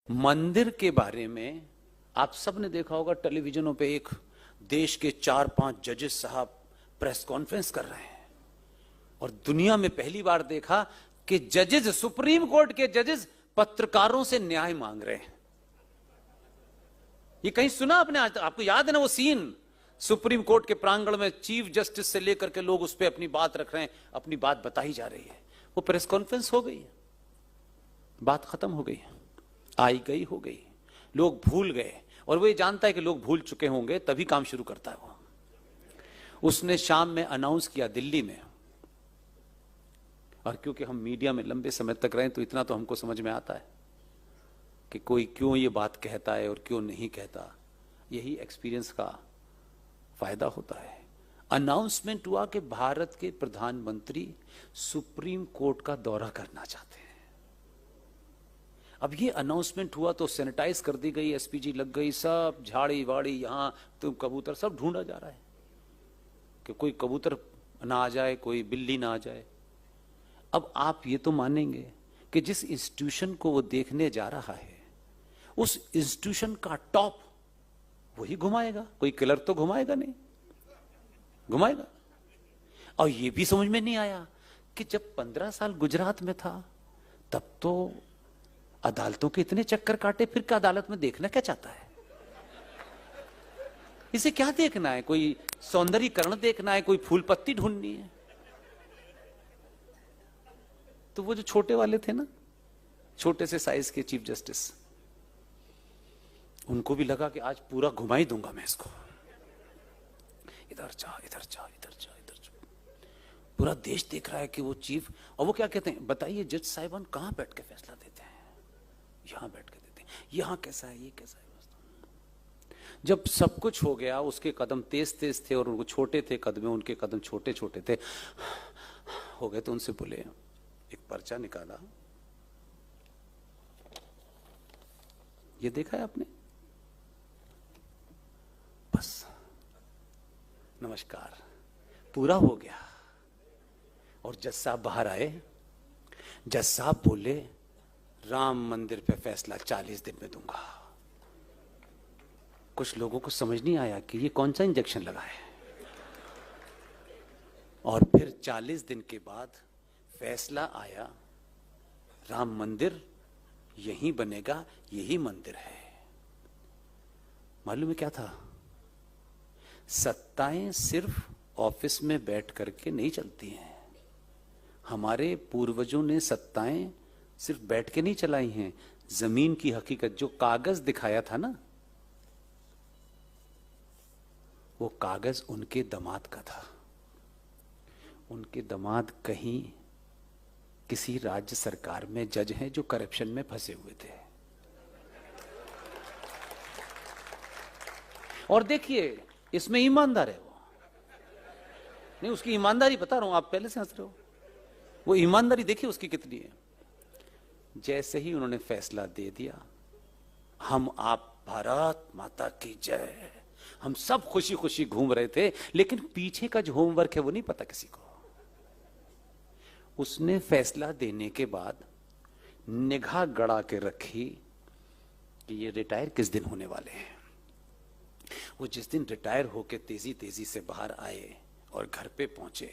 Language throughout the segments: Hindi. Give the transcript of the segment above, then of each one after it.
मंदिर के बारे में आप सब ने देखा होगा, टेलीविजनों पे एक देश के 4-5 जजेस साहब प्रेस कॉन्फ्रेंस कर रहे हैं और दुनिया में पहली बार देखा कि जजेस, सुप्रीम कोर्ट के जजेस पत्रकारों से न्याय मांग रहे हैं। ये कहीं सुना आपने आज तक? आपको याद है ना वो सीन, सुप्रीम कोर्ट के प्रांगण में चीफ जस्टिस से लेकर के लोग उस पर अपनी बात रख रहे हैं, अपनी बात बताई जा रही है। वो प्रेस कॉन्फ्रेंस हो गई, बात खत्म हो गई, आई गई हो गई, लोग भूल गए। और वो ये जानता है कि लोग भूल चुके होंगे, तभी काम शुरू करता है वो। उसने शाम में अनाउंस किया दिल्ली में, और क्योंकि हम मीडिया में लंबे समय तक रहे तो इतना तो हमको समझ में आता है कि कोई क्यों ये बात कहता है और क्यों नहीं कहता। यही एक्सपीरियंस का फायदा होता है। अनाउंसमेंट हुआ कि भारत के प्रधानमंत्री सुप्रीम कोर्ट का दौरा करना चाहते हैं। अब ये अनाउंसमेंट हुआ तो सैनिटाइज कर दी गई, एसपीजी लग गई, सब झाड़ी वाड़ी, यहां तो कबूतर सब ढूंढा जा रहा है कि कोई कबूतर ना आ जाए, कोई बिल्ली ना आ जाए। अब आप ये तो मानेंगे कि जिस इंस्टीट्यूशन को वो देखने जा रहा है उस इंस्टीट्यूशन का टॉप वही घुमाएगा, कोई किलर तो घुमाएगा नहीं, घुमाएगा। और ये भी समझ में नहीं आया कि जब 15 साल गुजरात में था तब तो अदालतों के इतने चक्कर काटे, फिर क्या अदालत में देखना क्या चाहता है? इसे क्या देखना है? कोई सौंदर्यीकरण देखना है, कोई फूल पत्ती ढूंढनी है? तो वो जो छोटे वाले थे ना, छोटे से साइज के चीफ जस्टिस, उनको भी लगा कि आज पूरा घुमा ही दूंगा मैं इसको, इधर जा इधर जा इधर जा इधर जा। पूरा देश देख रहा है कि वो चीफ, और वो क्या कहते हैं, बताइए जज साहिबान कहां बैठ के फैसला देते हैं? यहां बैठ के देते हैं। यहां कैसा है, ये कैसा है? जब सब कुछ हो गया, उसके कदम तेज तेज थे और उनको छोटे थे कदम, उनके कदम छोटे छोटे थे हो गए, तो उनसे बोले, एक पर्चा निकाला, ये देखा है आपने? बस नमस्कार, पूरा हो गया। और जज साहब बाहर आए, जज साहब बोले, राम मंदिर पे फैसला 40 दिन में दूंगा। कुछ लोगों को समझ नहीं आया कि ये कौन सा इंजेक्शन लगा है। और फिर 40 दिन के बाद फैसला आया, राम मंदिर यहीं बनेगा, यही मंदिर है। मालूम है क्या था? सत्ताएं सिर्फ ऑफिस में बैठ करके नहीं चलती हैं। हमारे पूर्वजों ने सत्ताएं सिर्फ बैठ के नहीं चलाई हैं। जमीन की हकीकत, जो कागज दिखाया था ना, वो कागज उनके दामाद का था। उनके दामाद कहीं किसी राज्य सरकार में जज हैं जो करप्शन में फंसे हुए थे। और देखिए, इसमें ईमानदार है वो। नहीं, उसकी ईमानदारी बता रहा हूं, आप पहले से हंस रहे हो। वो ईमानदारी देखिए उसकी कितनी है। जैसे ही उन्होंने फैसला दे दिया, हम आप भारत माता की जय, हम सब खुशी खुशी घूम रहे थे, लेकिन पीछे का जो होमवर्क है वो नहीं पता किसी को। उसने फैसला देने के बाद निगाह गड़ा के रखी कि ये रिटायर किस दिन होने वाले हैं। वो जिस दिन रिटायर होके तेजी तेजी से बाहर आए और घर पे पहुंचे,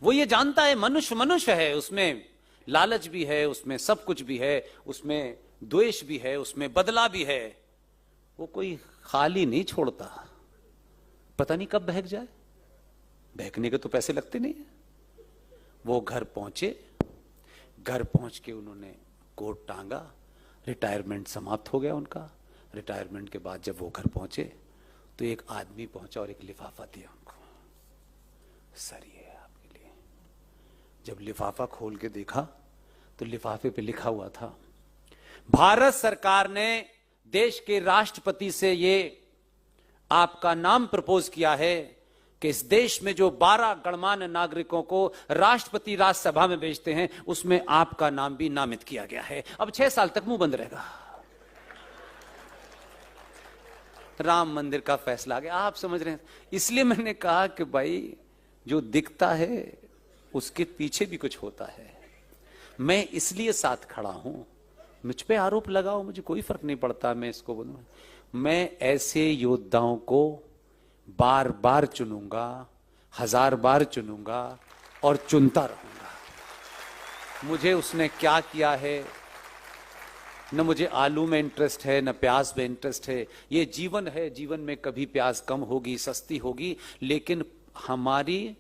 वो ये जानता है मनुष्य मनुष्य है, उसमें लालच भी है, उसमें सब कुछ भी है, उसमें द्वेष भी है, उसमें बदला भी है। वो कोई खाली नहीं छोड़ता, पता नहीं कब बहक जाए। बहकने के तो पैसे लगते नहीं है। वो घर पहुंचे, घर पहुंच के उन्होंने कोट टांगा, रिटायरमेंट समाप्त हो गया उनका। रिटायरमेंट के बाद जब वो घर पहुंचे तो एक आदमी पहुंचा और एक लिफाफा दिया उनको, सर ये है आपके लिए। जब लिफाफा खोल के देखा तो लिफाफे पे लिखा हुआ था, भारत सरकार ने देश के राष्ट्रपति से ये आपका नाम प्रपोज किया है कि इस देश में जो 12 गणमान्य नागरिकों को राष्ट्रपति राज्यसभा में भेजते हैं, उसमें आपका नाम भी नामित किया गया है। अब 6 साल तक मुंह बंद रहेगा। राम मंदिर का फैसला आ गया। आप समझ रहे हैं? इसलिए मैंने कहा कि भाई, जो दिखता है उसके पीछे भी कुछ होता है। मैं इसलिए साथ खड़ा हूं, मुझ पे आरोप लगाओ, मुझे कोई फर्क नहीं पड़ता, मैं इसको बोलूंगा। मैं ऐसे योद्धाओं को बार बार चुनूंगा, 1000 बार चुनूंगा और चुनता रहूंगा। मुझे उसने क्या किया है, न मुझे आलू में इंटरेस्ट है, न प्याज में इंटरेस्ट है। ये जीवन है, जीवन में कभी प्याज कम होगी, सस्ती होगी, लेकिन हमारी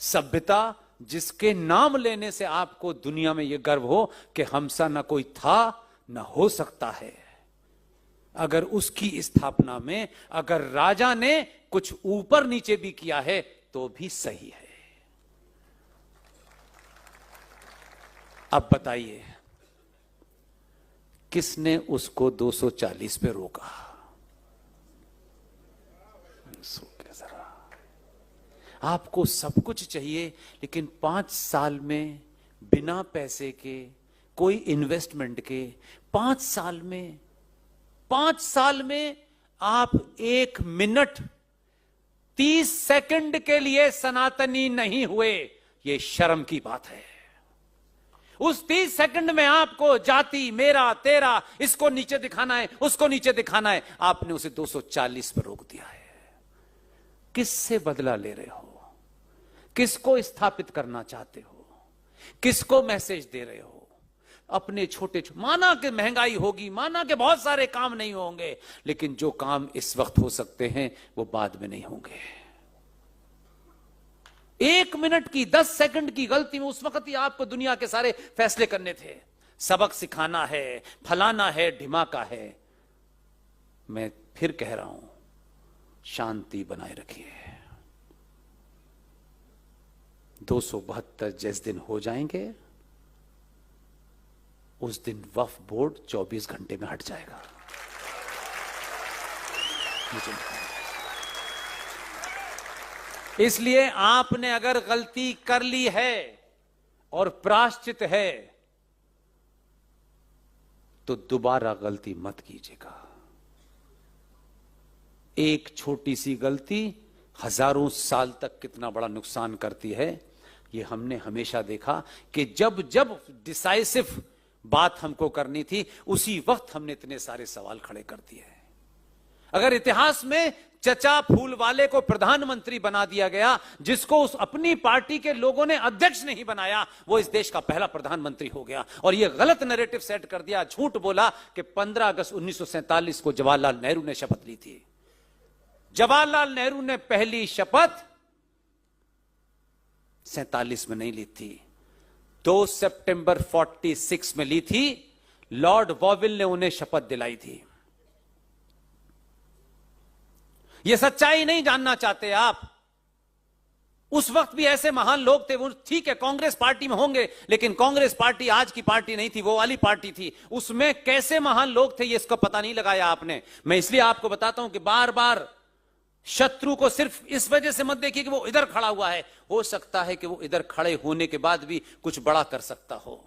सभ्यता जिसके नाम लेने से आपको दुनिया में यह गर्व हो कि हमसा न कोई था न हो सकता है, अगर उसकी स्थापना में अगर राजा ने कुछ ऊपर नीचे भी किया है तो भी सही है। अब बताइए किसने उसको 240 पे रोका? जरा, आपको सब कुछ चाहिए, लेकिन 5 साल में बिना पैसे के, कोई इन्वेस्टमेंट के, 5 साल में आप 1 मिनट 30 सेकंड के लिए सनातनी नहीं हुए। यह शर्म की बात है। उस 30 सेकंड में आपको जाति, मेरा, तेरा, इसको नीचे दिखाना है, उसको नीचे दिखाना है, आपने उसे 240 पर रोक दिया है। किससे बदला ले रहे हो? किसको स्थापित करना चाहते हो? किसको मैसेज दे रहे हो? अपने छोटे माना कि महंगाई होगी, माना कि बहुत सारे काम नहीं होंगे, लेकिन जो काम इस वक्त हो सकते हैं वो बाद में नहीं होंगे। 1 मिनट की, 10 सेकंड की गलती में उस वक्त ही आपको दुनिया के सारे फैसले करने थे। सबक सिखाना है, फलाना है, ढिमाका है। मैं फिर कह रहा हूं, शांति बनाए रखिए। 272 जिस दिन हो जाएंगे उस दिन वक्फ बोर्ड 24 घंटे में हट जाएगा। इसलिए आपने अगर गलती कर ली है और प्रायश्चित है तो दोबारा गलती मत कीजिएगा। एक छोटी सी गलती हजारों साल तक कितना बड़ा नुकसान करती है, यह हमने हमेशा देखा कि जब जब डिसाइसिव बात हमको करनी थी उसी वक्त हमने इतने सारे सवाल खड़े कर दिए। अगर इतिहास में चचा फूल वाले को प्रधानमंत्री बना दिया गया, जिसको उस अपनी पार्टी के लोगों ने अध्यक्ष नहीं बनाया, वो इस देश का पहला प्रधानमंत्री हो गया। और ये गलत नैरेटिव सेट कर दिया, झूठ बोला कि 15 अगस्त 1947 को जवाहरलाल नेहरू ने शपथ ली थी। जवाहरलाल नेहरू ने पहली शपथ 47 में नहीं ली थी, 2 सितंबर 46 में ली थी। लॉर्ड वॉविल ने उन्हें शपथ दिलाई थी। यह सच्चाई नहीं जानना चाहते आप? उस वक्त भी ऐसे महान लोग थे। वो ठीक है, कांग्रेस पार्टी में होंगे, लेकिन कांग्रेस पार्टी आज की पार्टी नहीं थी, वो वाली पार्टी थी। उसमें कैसे महान लोग थे ये इसका पता नहीं लगाया आपने। मैं इसलिए आपको बताता हूं कि बार बार शत्रु को सिर्फ इस वजह से मत देखिए कि वो इधर खड़ा हुआ है। हो सकता है कि वो इधर खड़े होने के बाद भी कुछ बड़ा कर सकता हो।